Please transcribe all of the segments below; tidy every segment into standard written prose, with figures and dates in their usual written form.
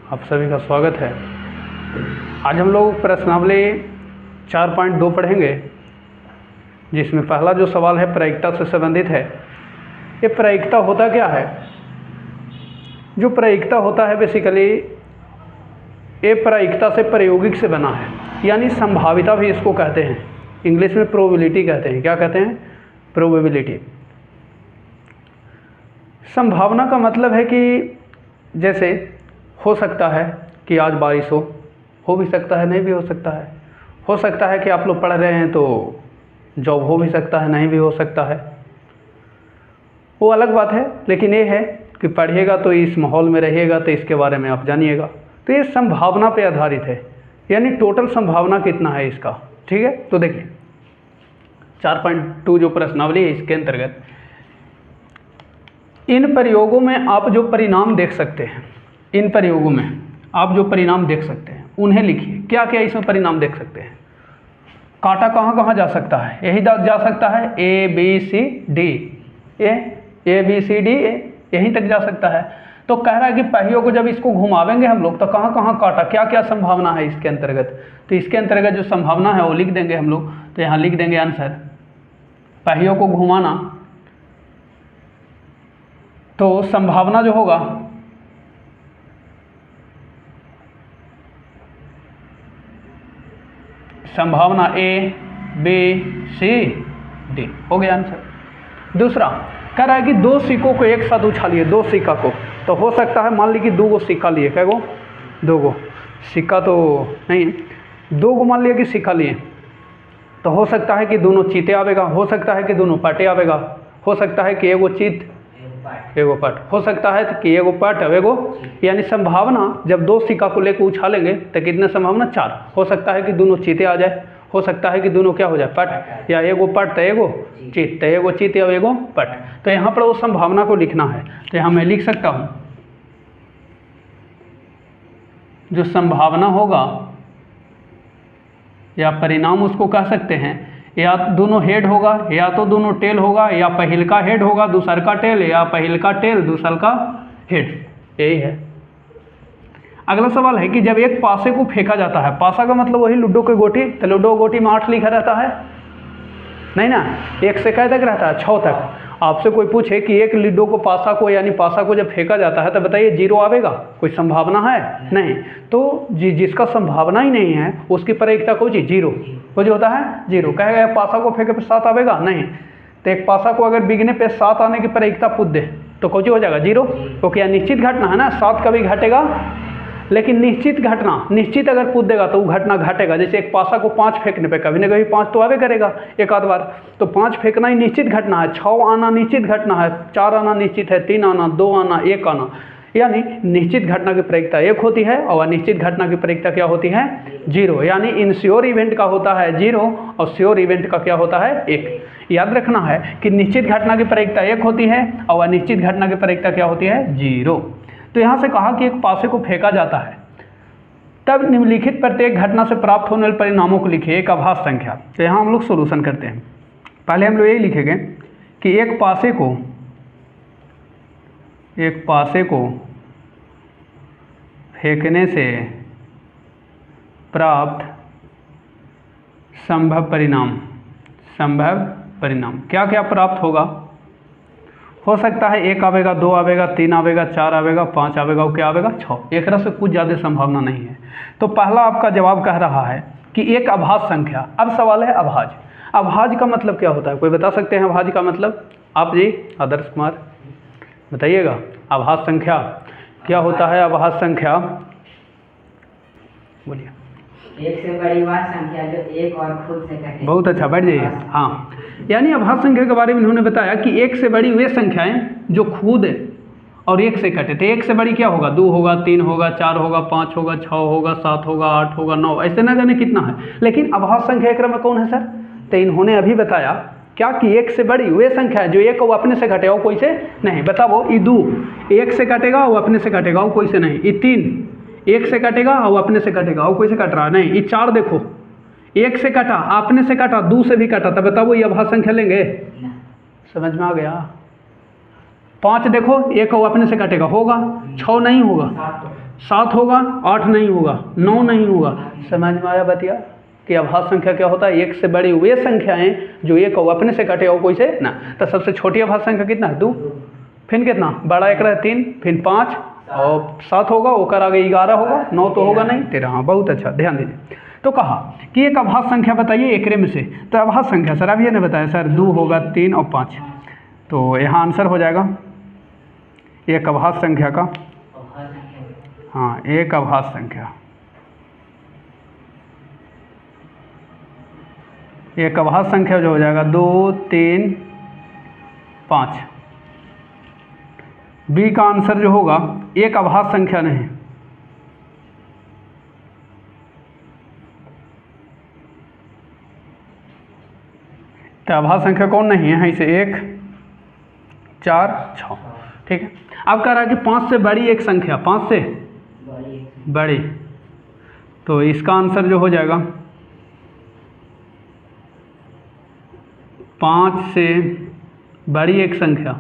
आप सभी का स्वागत है। आज हम लोग प्रश्नावली 4.2 पढ़ेंगे, जिसमें पहला जो सवाल है प्रायिकता से संबंधित है। ये प्रायिकता होता क्या है? जो प्रायिकता होता है बेसिकली ये प्रायिकता से प्रायोगिक से बना है, यानी संभाविता भी इसको कहते हैं। इंग्लिश में प्रोबेबिलिटी कहते हैं। क्या कहते हैं? प्रोबेबिलिटी। संभावना का मतलब है कि जैसे हो सकता है कि आज बारिश हो भी सकता है, नहीं भी हो सकता है। हो सकता है कि आप लोग पढ़ रहे हैं तो जॉब हो भी सकता है, नहीं भी हो सकता है, वो अलग बात है। लेकिन ये है कि पढ़िएगा तो इस माहौल में रहिएगा तो इसके बारे में आप जानिएगा। तो ये संभावना पे आधारित है, यानी टोटल संभावना कितना है इसका। ठीक है, तो देखिए 4.2 जो प्रश्नावली है इसके अंतर्गत इन प्रयोगों में आप जो परिणाम देख सकते हैं, इन प्रयोगों में आप जो परिणाम देख सकते हैं उन्हें लिखिए। क्या क्या इसमें परिणाम देख सकते हैं? कांटा कहाँ कहाँ जा सकता है? यही जा सकता है A B C D, A B C D यहीं तक जा सकता है। तो कह रहा है कि पहियों को जब इसको घुमावेंगे हम लोग तो कहाँ कहाँ कांटा, क्या क्या संभावना है इसके अंतर्गत। तो इसके अंतर्गत जो संभावना है वो लिख देंगे हम लोग। तो यहाँ लिख देंगे आंसर, पहियों को घुमाना। तो संभावना जो होगा संभावना ए बी सी डी हो गया आंसर। दूसरा कह रहा है कि दो सिक्कों को एक साथ उछालिए, दो सिक्का को। तो हो सकता है मान ली कि 2 सिक्का लिए, क्या गो 2 सिक्का तो नहीं, 2 मान लिया कि सिक्का लिए। तो हो सकता है कि दोनों चीते आवेगा, हो सकता है कि दोनों पाटे आवेगा, हो सकता है कि एगो चीत एगो पट, हो सकता है कि एगो पट एगो, यानी संभावना जब 2 सिक्का को लेकर उछालेंगे तो कितने संभावना 4। हो सकता है कि दोनों चीते आ जाए, हो सकता है कि दोनों क्या हो जाए पट, या एगो पट तो एगो चीत, तो एगो चीत या एगो पट। तो यहाँ पर वो संभावना को लिखना है। तो यहाँ मैं लिख सकता हूँ जो संभावना होगा या परिणाम उसको कह सकते हैं, या दोनों हेड होगा या तो दोनों टेल होगा, या पहिल का हेड होगा दूसर का टेल, या पहिल का टेल दूसर का हेड। यही है। अगला सवाल है कि जब एक पासे को फेंका जाता है, पासा का मतलब वही लूडो की गोटी, तो लूडो गोटी में 8 लिखा रहता है नहीं ना, 1 से कै तक रहता है 6 तक। आपसे कोई पूछे कि एक लूडो को पासा को यानी पासा को जब फेंका जाता है तो बताइए 0 आवेगा? कोई संभावना है? नहीं। तो जिसका संभावना ही नहीं है उसकी प्रायिकता को 0 वो जो होता है 0। कहेगा पासा को फेंके पे 7 आवेगा? नहीं। तो एक पासा को अगर बिगने पे 7 आने की प्रायिकता पूछ दे तो कुछ हो जाएगा 0, क्योंकि निश्चित घटना है ना, 7 कभी घटेगा, लेकिन निश्चित घटना, निश्चित अगर पूछ देगा तो वो घटना घटेगा। जैसे एक पासा को 5 फेंकने पे कभी ना कभी 5 तो आवे करेगा एक आध बार, तो 5 फेंकना ही निश्चित घटना है, 6 आना निश्चित घटना है, 4 आना निश्चित है, 3 आना, 2 आना, 1 आना, यानी निश्चित घटना की प्रायिकता 1 होती है और अनिश्चित घटना की प्रायिकता क्या होती है? 0। यानी इनश्योर इवेंट का होता है 0 और श्योर इवेंट का क्या होता है? 1। याद रखना है कि निश्चित घटना की प्रायिकता 1 होती है और अनिश्चित घटना की प्रायिकता क्या होती है? 0। तो यहाँ से कहा कि एक पासे को फेंका जाता है, तब निम्नलिखित प्रत्येक घटना से प्राप्त होने वाले परिणामों को लिखिए एक आभास संख्या। तो यहाँ हम लोग सोल्यूशन करते हैं। पहले हम लोग यही लिखेंगे कि एक पासे को फेंकने से प्राप्त संभव परिणाम क्या क्या प्राप्त होगा। हो सकता है 1 आवेगा, 2 आवेगा, 3 आवेगा, 4 आवेगा, 5 आवेगा, वो क्या आवेगा 6। एक तरह से कुछ ज़्यादा संभावना नहीं है। तो पहला आपका जवाब कह रहा है कि एक अभाज्य संख्या। अब सवाल है अभाज्य। अभाज्य का मतलब क्या होता है? कोई बता सकते हैं अभाज्य का मतलब? आप जी आदर्श कुमार बताइएगा। अभाज्य संख्या क्या होता है? अभाज्य संख्या बोलिए। एक से बड़ी वह संख्या जो एक और खुद से कटे। बहुत अच्छा, बैठ जाइए। हाँ, यानी अभाज्य संख्या के बारे में इन्होंने बताया कि एक से बड़ी वे संख्याएं जो खुद और 1 से कटे। तो 1 से बड़ी क्या होगा? 2 होगा, 3 होगा, 4 होगा, 5 होगा, 6 होगा, 7 होगा, 8 होगा, 9, ऐसे ना जाने कितना है। लेकिन अभाज्य संख्या क्रम में कौन है सर? तो इन्होंने अभी बताया क्या कि 1 से बड़ी वे संख्या है जो 1 वो अपने से घटेगा वो कोई से नहीं। बताओ, ये 2 1 से कटेगा वो अपने से घटेगा वो कोई से नहीं। ये 3 1 से कटेगा वो अपने से कटेगा वो कोई से कट रहा नहीं। ये 4 देखो 1 से कटा, अपने से कटा, 2 से भी कटा, तब बताओ ये अभाज्य संख्या लेंगे? समझ में आ गया? 5 देखो 1 वो अपने से कटेगा, होगा, 6 नहीं होगा, 7 होगा, 8 नहीं होगा, 9 नहीं होगा। समझ में आया बतिया कि अभाज्य संख्या क्या होता है? एक से बड़ी वे संख्याएं जो एक हो अपने से कटे हो कोई से ना। तो सबसे छोटी अभाज्य संख्या कितना है? 2। फिर कितना बड़ा? एक रहा 3, फिर 5 और 7 होगा, ओकर आगे 11 होगा, 9 तो होगा नहीं, 13। हाँ बहुत अच्छा, ध्यान दीजिए। तो कहा कि एक अभाज्य संख्या बताइए एकरे में से। तो अभाज्य संख्या सर अभी ने बताया सर 2 होगा, 3 और 5। तो यहाँ आंसर हो जाएगा एक अभाज्य संख्या का, हाँ एक अभाज्य संख्या, एक अभाज्य संख्या जो हो जाएगा 2, 3, 5। बी का आंसर जो होगा एक अभाज्य संख्या नहीं, तो अभाज्य संख्या कौन नहीं है? इसे 1, 4, 6। ठीक है। अब कह रहा है कि 5 से बड़ी एक संख्या, 5 से बड़ी, तो इसका आंसर जो हो जाएगा 5 से बड़ी एक संख्या,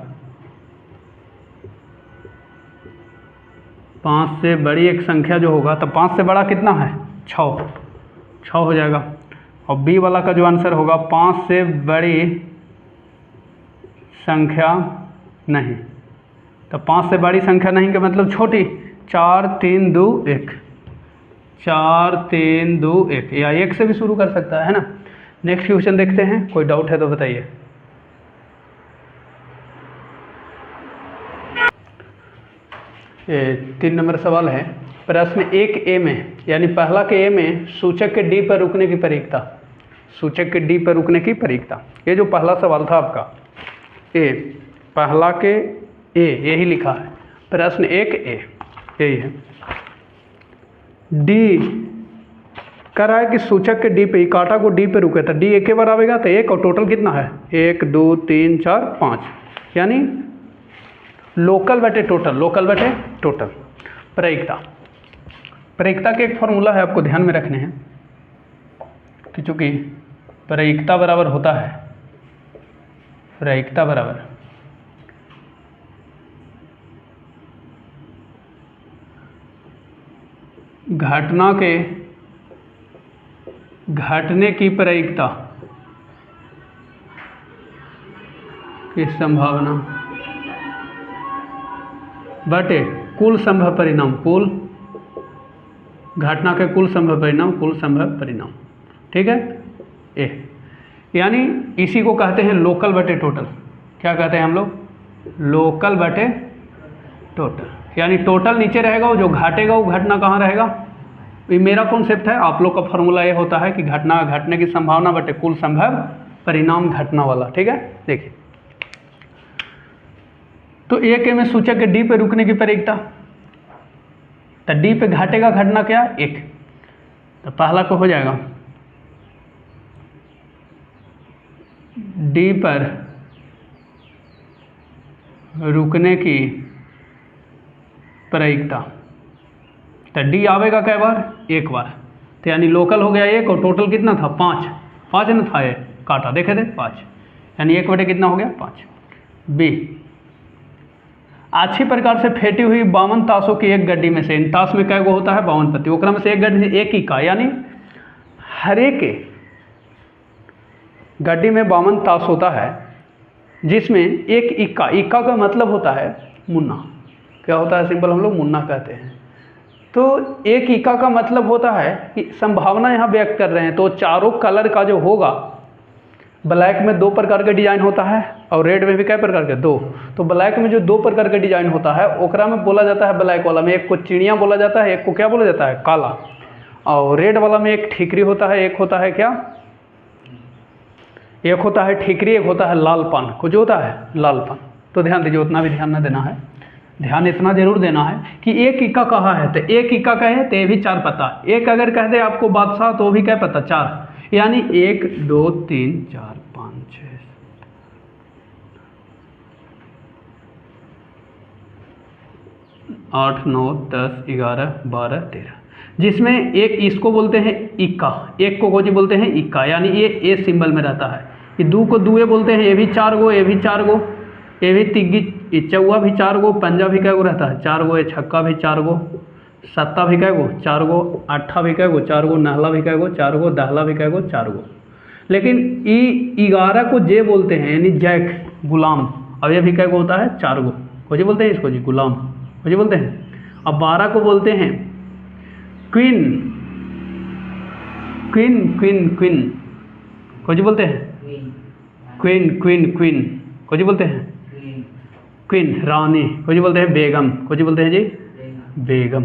5 से बड़ी एक संख्या जो होगा, तो 5 से बड़ा कितना है? 6 हो जाएगा। और बी वाला का जो आंसर होगा 5 से बड़ी संख्या नहीं, तो 5 से बड़ी संख्या नहीं का मतलब छोटी। 4, 3, 2, 1, 4, 3, 2, 1, या 1 से भी शुरू कर सकता है ना। नेक्स्ट क्वेश्चन देखते हैं, कोई डाउट है तो बताइए। ये 3 नंबर सवाल है। प्रश्न 1A में, यानी पहला के ए में सूचक के डी पर रुकने की प्रयोक्ता, सूचक के डी पर रुकने की प्रयोक्ता। ये जो पहला सवाल था आपका, ए पहला के ए यही लिखा है, प्रश्न 1A यही है। डी कह रहा है कि सूचक के डी पे, कांटा को डी पे रुके, तो डी एक के बार आएगा, तो 1 और टोटल कितना है? 1, 2, 3, 4, 5, यानी लोकल बटे टोटल, लोकल बटे टोटल। प्रयोक्ता, प्रयोक्ता के एक फॉर्मूला है, आपको ध्यान में रखने हैं कि चूंकि प्रयोक्ता बराबर होता है, प्रयोक्ता बराबर घटना के घटने की प्रयोक्ता की संभावना बटे कुल संभव परिणाम, कुल घटना के कुल संभव परिणाम, कुल संभव परिणाम। ठीक है। ए यानी इसी को कहते हैं लोकल बटे टोटल। क्या कहते हैं हम लोग? लोकल बटे टोटल। यानी टोटल नीचे रहेगा, वो जो घटेगा वो घटना कहाँ रहेगा? ये मेरा कॉन्सेप्ट है, आप लोग का फॉर्मूला ये होता है कि घटना घटने की संभावना बटे कुल संभव परिणाम घटना वाला। ठीक है। देखिए तो एक में सूचक के डी पे रुकने की प्रयोक्ता, तो डी पे घटेगा घटना क्या? 1, तो पहला को हो जाएगा डी पर रुकने की प्रयोक्ता, तो डी आवेगा कै बार? 1 बार, तो यानी लोकल हो गया 1 और टोटल कितना था? 5 ना था, ये काटा देखे थे 5, यानी 1 बटे कितना हो गया? 5। बी अच्छी प्रकार से फेंटी हुई 52 ताशों की एक गड्डी में से, इन ताश में कै गो होता है? 52 पत्ती, ओकरा में से एक गड्डी एक इक्का, यानी हर एक गड्डी में 52 ताश होता है, जिसमें एक इक्का, इक्का का मतलब होता है मुन्ना। क्या होता है? सिंपल हम लोग मुन्ना कहते हैं। तो एक इक्का का मतलब होता है कि संभावना यहाँ व्यक्त कर रहे हैं, तो चारों कलर का जो होगा, ब्लैक में 2 प्रकार के डिजाइन होता है और रेड में भी कै प्रकार के? 2। तो ब्लैक में जो 2 प्रकार के डिजाइन होता है, ओकरा में बोला जाता है, ब्लैक वाला में एक को चिड़िया बोला जाता है, एक को क्या बोला जाता है? काला। और रेड वाला में एक ठीकरी होता है, एक होता है क्या? एक होता है ठीकरी, एक होता है लालपन, कुछ होता है लालपन। तो ध्यान दीजिए, उतना भी ध्यान न देना है, ध्यान इतना जरूर देना है कि एक इक्का कहाँ है, तो एक इक्का कहे तो ये भी 4 पत्ता, एक अगर कह दे आपको बादशाह तो भी क्या पता? 4, यानी 1, 2, 3, 4, 5, 6, 8, 9, 10, 11, 12, 13, जिसमें एक इसको बोलते हैं इक्का, एक को कोची बोलते हैं? इक्का, यानी ये ए सिंबल में रहता है। ये 2 को दुए बोलते हैं, ये भी 4 गो, ये भी 4 गो, ये भी तिग्गी, चौवा भी 4 गो, पंजा भी क्या गो रहता है? 4 गो, ये छक्का भी 4 गो, सत्ता भी कह गो 4 गो, अट्ठा भी कह गो 4 गो, नहला भी कह गो 4 गो, दहला भी कह गो 4 गो। लेकिन 11 को जे बोलते हैं यानी जैक गुलाम, अब ये भी कह गो होता है 4 गो। खोजे बोलते हैं इसको जी गुलाम, खोजे बोलते हैं। अब 12 को बोलते हैं क्वीन, क्वीन क्वीन क्वीन, खोजे बोलते हैं क्वीन क्वीन क्वीन, खोजे बोलते हैं क्वीन रानी, खोजे बोलते हैं बेगम, खोजे बोलते हैं जी बेगम।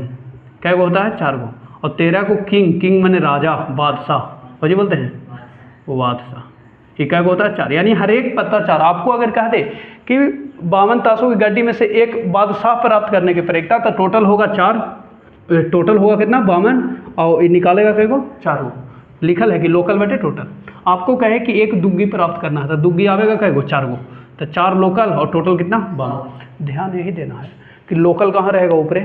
क्या गो होता है 4 गो। और 13 को किंग, किंग माने राजा बादशाह, खोजे बोलते हैं वो बादशाह। ये क्या होता है 4, यानी हर एक पत्ता 4। आपको अगर कह दे कि 52 ताशों की गड्डी में से एक बादशाह प्राप्त करने की प्रक्रिया, तो टोटल होगा 4, टोटल होगा कितना 52, और ये निकालेगा क्या को 4 गो। लिखल है कि लोकल बटे टोटल। आपको कहे कि एक दुग्गी प्राप्त करना है, तो दुग्गी आवेगा क्या गो 4 गो, तो 4 लोकल और टोटल कितना 52। ध्यान यही देना है कि लोकल कहाँ रहेगा ऊपरे,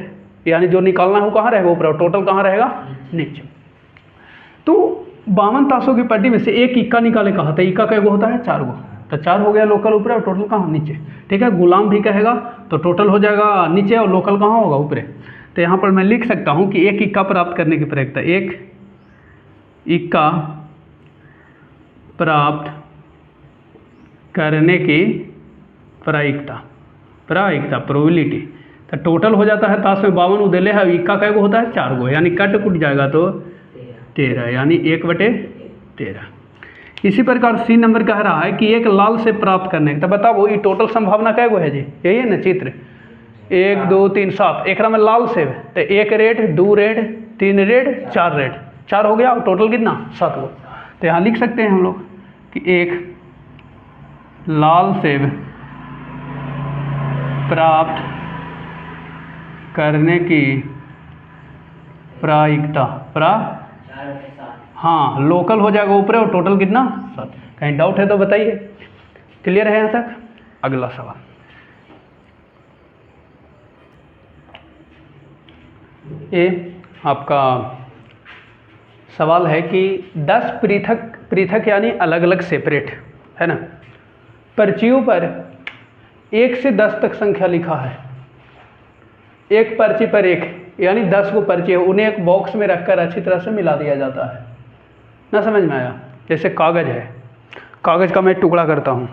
यानी जो निकालना है वो कहाँ रहेगा ऊपर, और टोटल कहाँ रहेगा नीचे। तो 52 ताशों की पट्टी में से एक इक्का निकाले कहा था, इक्का कैगो होता है 4 गो, तो 4 हो गया लोकल ऊपर और टोटल कहाँ नीचे। ठीक है, गुलाम भी कहेगा तो टोटल हो जाएगा नीचे और लोकल कहाँ होगा ऊपर। तो यहाँ पर मैं लिख सकता हूँ कि एक इक्का प्राप्त करने की प्रक्रिया, एक इक्का प्राप्त करने की प्रायिकता, प्रोबेबिलिटी, तो टोटल हो जाता है ताश में 52 उदेले है, इक्का कैगो होता है 4 गो, यानी कट कुट जाएगा तो 13, यानी 1/13। इसी प्रकार सी नंबर कह रहा है कि एक लाल से प्राप्त करने का, तो बताओ ये टोटल संभावना कैगो है जी, यही है ना चित्र 1 2 3 7। एक में लाल सेब, तो 1 रेड 2 रेड 3 रेड 4 रेड, 4 हो गया और टोटल कितना 7 गो। तो यहाँ लिख सकते हैं हम लोग कि एक लाल सेब प्राप्त करने की प्रायिकता, हाँ लोकल हो जाएगा ऊपर और टोटल कितना 7। कहीं डाउट है तो बताइए। क्लियर है यहाँ तक। अगला सवाल, ये आपका सवाल है कि 10 पृथक यानी अलग अलग सेपरेट है ना, पर्चियों पर 1 से 10 तक संख्या लिखा है। एक पर्ची पर एक, यानी 10 को पर्ची है, उन्हें एक बॉक्स में रखकर अच्छी तरह से मिला दिया जाता है। ना समझ में आया। जैसे कागज़ है, कागज़ का मैं टुकड़ा करता हूँ,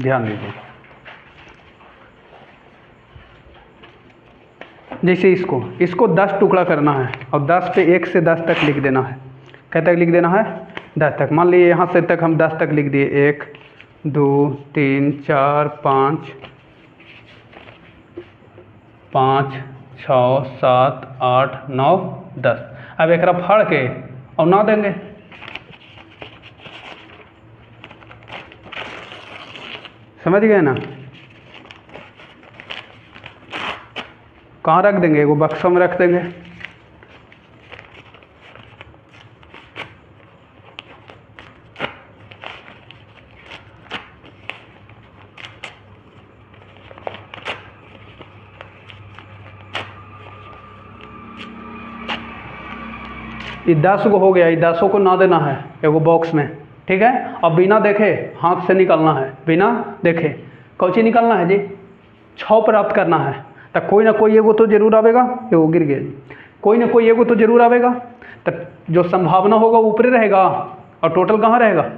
ध्यान दीजिए। जैसे इसको 10 टुकड़ा करना है और 10 पे 1 से 10 तक लिख देना है। क्या तक लिख देना है 10 तक। मान लीजिए यहाँ से तक हम 10 तक लिख दिए, 1 2 3 4 5 6 7 8 9 10। अब एक फाड़ के और ना देंगे, समझ गए ना। कहाँ रख देंगे, वो बक्सों में रख देंगे। ये 10 को हो गया, ये 10 को ना देना है एगो बॉक्स में, ठीक है। अब बिना देखे हाथ से निकालना है, बिना देखे कौची निकालना है जी, 6 प्राप्त करना है। तो कोई ना कोई एगो तो जरूर आवेगा, एगो गिर गया जी, कोई ना कोई एगो तो जरूर आवेगा। तो जो संभावना होगा ऊपर रहेगा और टोटल कहाँ रहेगा।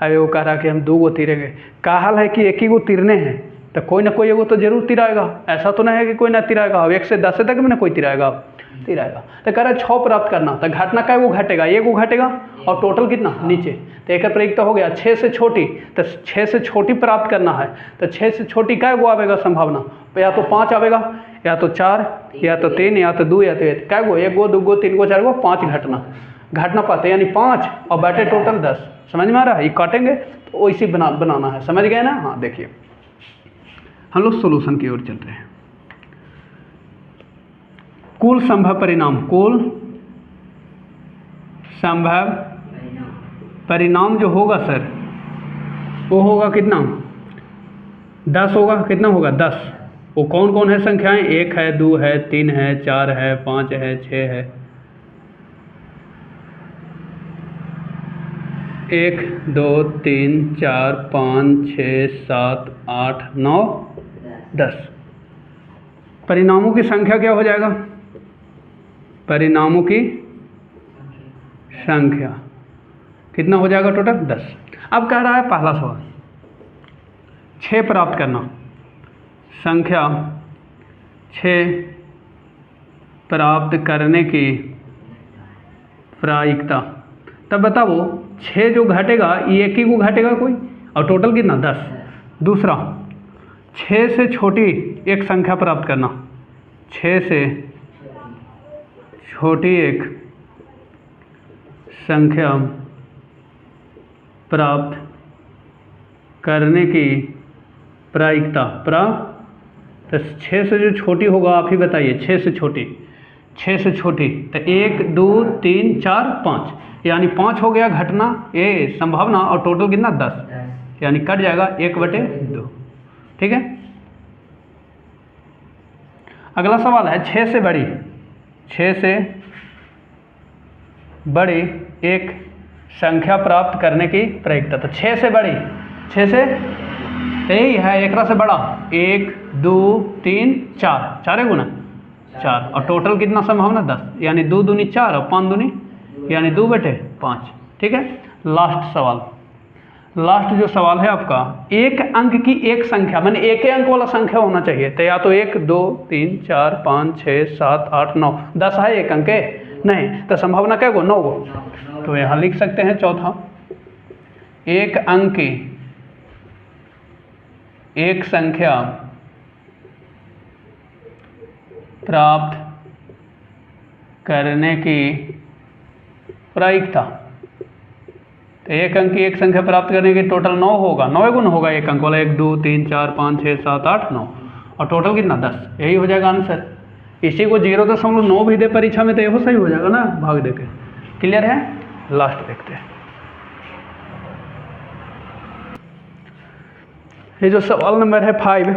अरे वो कह रहा कि हम 2 गो तीरेंगे, का हाल है कि 1 ही गो तीरने हैं, तो कोई ना कोई एगो तो जरूर तिराएगा। ऐसा तो नहीं है कि कोई ना तिराएगा। अब 1 से 10 तक में ना कोई तिराएगा, तिराएगा। तो कह रहा है 6 प्राप्त करना, तो घटना का वो घटेगा, 1 गो घटेगा और टोटल कितना नीचे। तो एक प्रयुक्त हो गया 6 से छोटी, तो 6 से छोटी प्राप्त करना है, तो 6 से छोटी क्या गो आवेगा संभावना, या तो 5 आवेगा, या तो 4, या तो 3, या तो 2, या तो 1। क्या गो 1 गो 2 गो 3 गो 4 गो 5 घटना पाते, यानी 5 और बैठे टोटल 10। समझ में आ रहा है। ये काटेंगे तो वैसे बनाना है, समझ गए ना। हाँ देखिए, हम लोग सोल्यूशन की ओर चल रहे हैं। कुल संभव परिणाम, कुल संभव परिणाम जो होगा सर, वो होगा कितना 10 होगा। कितना होगा 10। वो कौन कौन है संख्याएं, 1 है 2 है 3 है 4 है 5 है 6 है। 1 2 3 4 5 6 7 8 9 10। परिणामों की संख्या क्या हो जाएगा परिणामों की संख्या कितना हो जाएगा टोटल 10। अब कह रहा है पहला सवाल 6 प्राप्त करना, संख्या 6 प्राप्त करने की प्रायिकता। तब बताओ 6 जो घटेगा ये एक ही को घटेगा कोई, और टोटल कितना 10। दूसरा 6 से छोटी एक संख्या प्राप्त करना, 6 से छोटी एक संख्या प्राप्त करने की प्रायिकता। तो 6 से जो छोटी होगा आप ही बताइए, 6 से छोटी तो 1 2 3 4 5, यानी 5 हो गया घटना ये संभावना, और टोटल कितना 10, यानी कट जाएगा 1/2। ठीक है। अगला सवाल है 6 से बड़ी एक संख्या प्राप्त करने की प्रायिकता। तो 6 से यही है, एक से बड़ा 1 2 3 4, 4 गुना 4, और टोटल कितना संभावना 10, यानी 2 दूनी 4 और 5 दूनी यानी 2/5। ठीक है। लास्ट जो सवाल है आपका, एक अंक की एक संख्या, माने एक ही अंक वाला संख्या होना चाहिए। तो या तो 1 2 3 4 5 6 7 8 9 10 है एक अंक नहीं, तो संभावना क्या गो 9 गो। तो यहाँ लिख सकते हैं चौथा, एक अंक की एक संख्या प्राप्त करने की प्रायिकता। तो एक अंक की एक संख्या प्राप्त करने की टोटल 9 होगा, 9 गुना होगा एक अंक वाला, 1 2 3 4 5 6 7 8 9, और टोटल कितना 10, यही हो जाएगा आंसर। इसी को 0.9 भी दे परीक्षा में तो ये सही हो जाएगा ना, भाग देके। क्लियर है। लास्ट देखते हैं, ये जो सवाल नंबर है 5,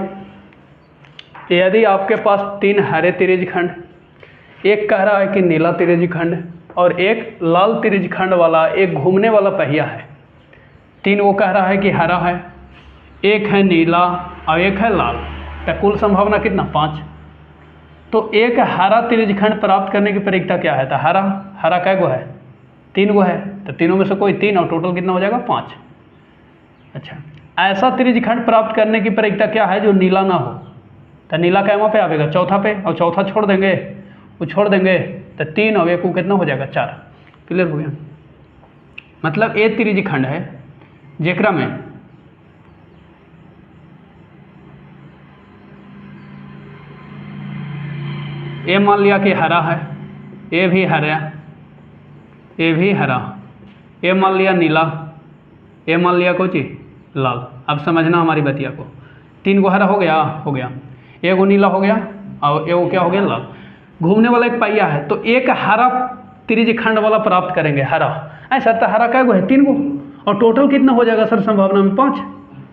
यदि आपके पास 3 हरे त्रिज्य खंड, एक कह रहा है कि नीला त्रिज्य खंड, और एक लाल त्रिज्य खंड वाला एक घूमने वाला पहिया है। 3 वो कह रहा है कि हरा है, एक है नीला और एक है लाल, तो कुल संभावना कितना 5। तो एक हरा त्रिज्य खंड प्राप्त करने की प्रायिकता क्या है। तो हरा कै गो है 3 गो है, तो तीनों में से कोई 3, और टोटल कितना हो जाएगा 5। अच्छा, ऐसा त्रिज्य खंड प्राप्त करने की प्रायिकता क्या है जो नीला ना हो। तो नीला क्या वहाँ पे आवेगा चौथा पे, और चौथा छोड़ देंगे तो 3 और 1 कितना हो जाएगा 4। क्लियर हो गया। मतलब ए त्रिज्य खंड है जेकरा में ए मान लिया कि हरा है, ए भी हरा, ए भी हरा, ए मान लिया नीला, ए मान लिया कोई चीज लाल। अब समझना हमारी बतिया को, 3 गो हरा हो गया, एगो नीला हो गया, और एगो क्या हो गया लाल। घूमने वाला एक पहिया है, तो एक हरा त्रिज्य खंड वाला प्राप्त करेंगे, हरा। ऐसा तो हरा कै गो है 3 गो, और टोटल कितना हो जाएगा सर संभावना में 5,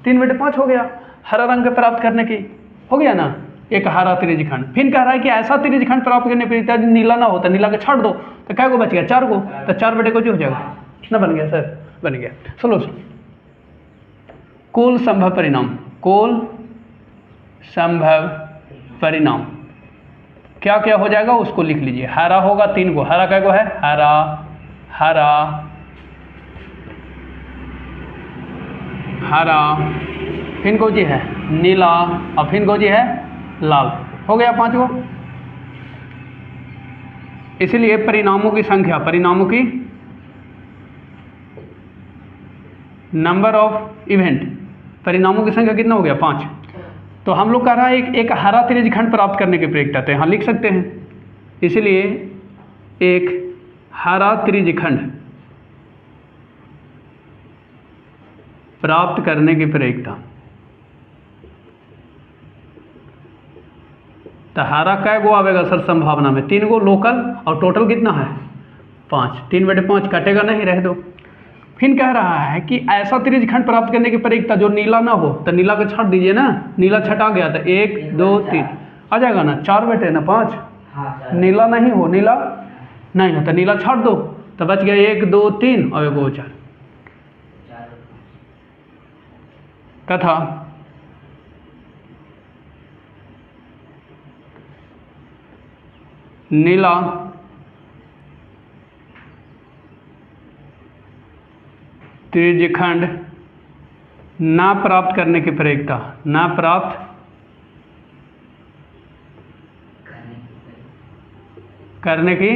3/5 हो गया हरा रंग के प्राप्त करने की, हो गया ना एक हरा त्रिज्य खंड। फिर कह रहा है कि ऐसा त्रिज्य खंड प्राप्त करने पर नीला ना होता, नीला के छाड़ दो, तो कै गो बच गया 4 गो, तो 4/5 हो जाएगा ना, बन गया सर, बन गया। सोल्यूशन, कुल संभव परिणाम क्या क्या हो जाएगा उसको लिख लीजिए। हरा होगा 3 गो, हरा कै गो है हरा, फिर गोजी है नीला, और फिर गोजी है लाल, हो गया 5 गो। इसलिए परिणामों की नंबर ऑफ इवेंट, परिणामों की संख्या कितना हो गया 5। तो हम लोग कह रहा है एक हरा त्रिज्य खंड प्राप्त करने की प्रायिकता, तो यहाँ लिख सकते हैं। इसलिए एक हरा त्रिज्य खंड प्राप्त करने की प्रायिकता, तो हरा कै गो आवेगा सर संभावना में 3 गो लोकल, और टोटल कितना है 5, 3/5 कटेगा नहीं, रह दो। फिर कह रहा है कि ऐसा त्रिज्य खंड प्राप्त करने की प्रायिकता जो नीला ना हो, तो नीला को छाट दीजिए ना, नीला छटा गया तो 1 2 3 आ जाएगा ना, 4/5। नीला नहीं हो, नीला नहीं हो तो नीला छाट दो, तो बच गया 1 2 3 और 1 4। तथा नीला त्रिज्यखंड ना प्राप्त करने की प्रयोगता, ना प्राप्त करने की,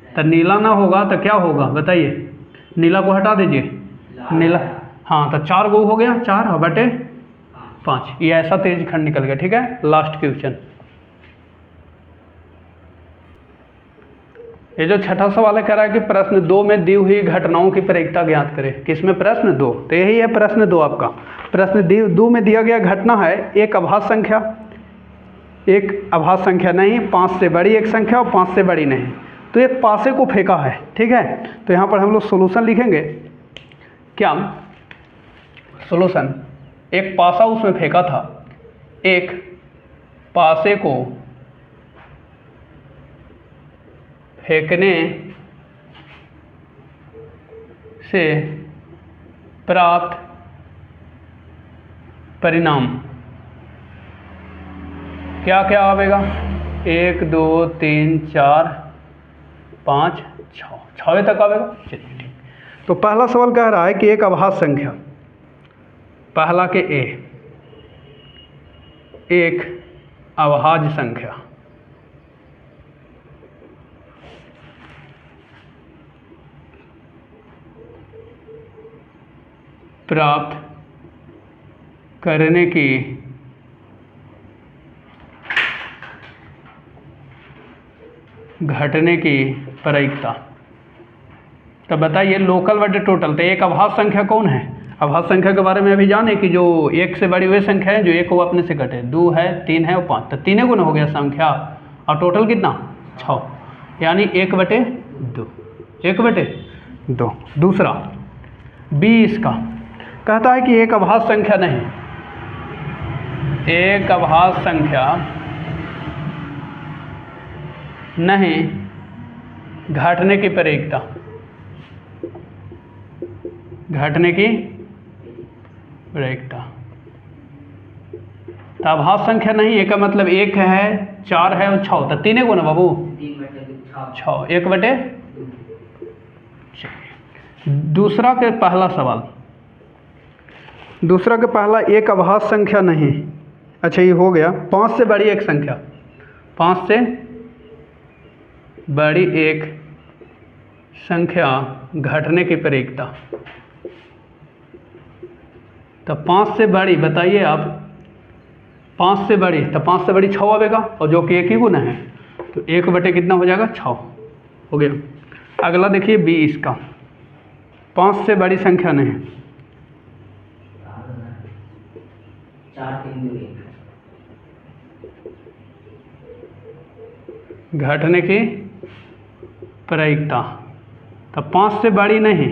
तो नीला ना होगा तो क्या होगा बताइए, नीला को हटा दीजिए, नीला, हाँ तो 4 गो हो गया, 4/5, ये ऐसा त्रिज्यखंड निकल गया। ठीक है, लास्ट क्वेश्चन, ये जो छठा सवाल है कह रहा है कि प्रश्न 2 में दी हुई घटनाओं की प्रयोगता ज्ञात करें। किसमें? प्रश्न 2, तो यही है प्रश्न 2 आपका। प्रश्न 2 में दिया गया घटना है एक अभाज्य संख्या, एक अभाज्य संख्या नहीं, 5 से बड़ी एक संख्या और 5 से बड़ी नहीं, तो एक पासे को फेंका है। ठीक है, तो यहाँ पर हम लोग सोल्यूशन लिखेंगे। क्या सोल्यूशन? एक पासा उसमें फेंका था, एक पासे को फेंकने से प्राप्त परिणाम क्या क्या आवेगा? 1 2 3 4 5 6, 6वें तक आवेगा। चलिए ठीक। तो पहला सवाल कह रहा है कि एक अभाज्य संख्या, पहला के ए, एक अभाज्य संख्या प्राप्त करने की घटने की प्रयोगता। तो बताइए लोकल बटे टोटल, तो एक अभाज्य संख्या कौन है? अभाज्य संख्या के बारे में अभी जाने कि जो 1 से बड़ी वे संख्या है जो 1 को अपने से घटे, 2 है, 3 है और 5, तो 3 गुना हो गया संख्या, और टोटल कितना? 6, यानी 1/2, 1/2। दूसरा बी इसका कहता है कि एक अभाज्य संख्या नहीं, एक अभाज्य संख्या नहीं घटने की प्रयोगता, घटने की प्रयोगता। तो अभाज्य संख्या नहीं, एक का मतलब 1 है, 4 है और 6, तो 3 गुना बाबू 6, 1/2। दूसरा के पहला सवाल, दूसरा के पहला एक अभाज्य संख्या नहीं, अच्छा ये हो गया। 5 से बड़ी एक संख्या, 5 से बड़ी एक संख्या घटने की प्रयोगता। तो 5 से बड़ी बताइए आप, 5 से बड़ी, तो 5 से बड़ी 6 आवेगा, और जो कि 1 ही गुना है, तो 1/, कितना हो जाएगा? 6 हो गया। अगला देखिए बी इसका, 5 से बड़ी संख्या नहीं, 4 3 2 1, घटने की प्रयोगता। तो 5 से बड़ी नहीं,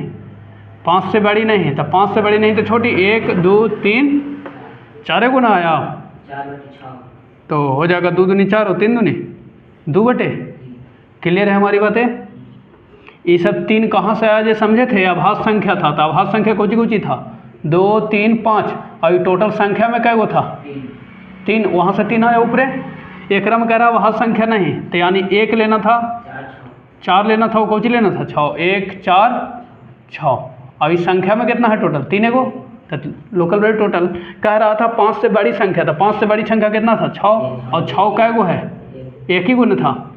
5 से बड़ी नहीं, तो 5 से बड़ी नहीं तो छोटी, 1 2 3 4 गुना आया, 4/6, तो हो जाएगा 2 दूनी 4 और 3 दूनी 2/। क्लियर है हमारी बातें? ये सब 3 कहाँ से आया जो समझे थे? अभाज्य संख्या था, तो अभाज्य संख्या कौची था? 2 3 5, और टोटल संख्या में कै गो था? 3, वहाँ से 3 आया ऊपरे। एक में कह रहा अभाज्य संख्या नहीं, तो यानी 1 लेना था, 4 लेना था, वो कौची लेना था? 6, 1 4 6, और इस संख्या में कितना है टोटल? 3 गो। तो लोकल बटे टोटल कह रहा था 5 से बड़ी संख्या, तो 5 से बड़ी संख्या कितना था? 6, और 6 कै गो है? 1 ही गुना था,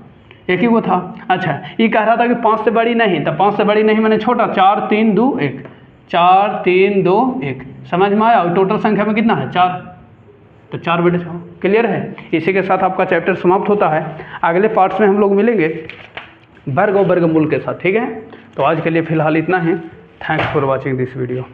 1 ही गो था। अच्छा ये कह रहा था कि 5 से बड़ी नहीं, तो 5 से बड़ी नहीं मैंने छोटा, 4 3 2 1, 4 3 2 1, समझ में आया? और टोटल संख्या में कितना है? 4, तो 4/6। क्लियर है? इसी के साथ आपका चैप्टर समाप्त होता है। अगले पार्ट्स में हम लोग मिलेंगे वर्ग और वर्गमूल के साथ। ठीक है, तो आज के लिए फ़िलहाल इतना ही। Thanks for watching this video.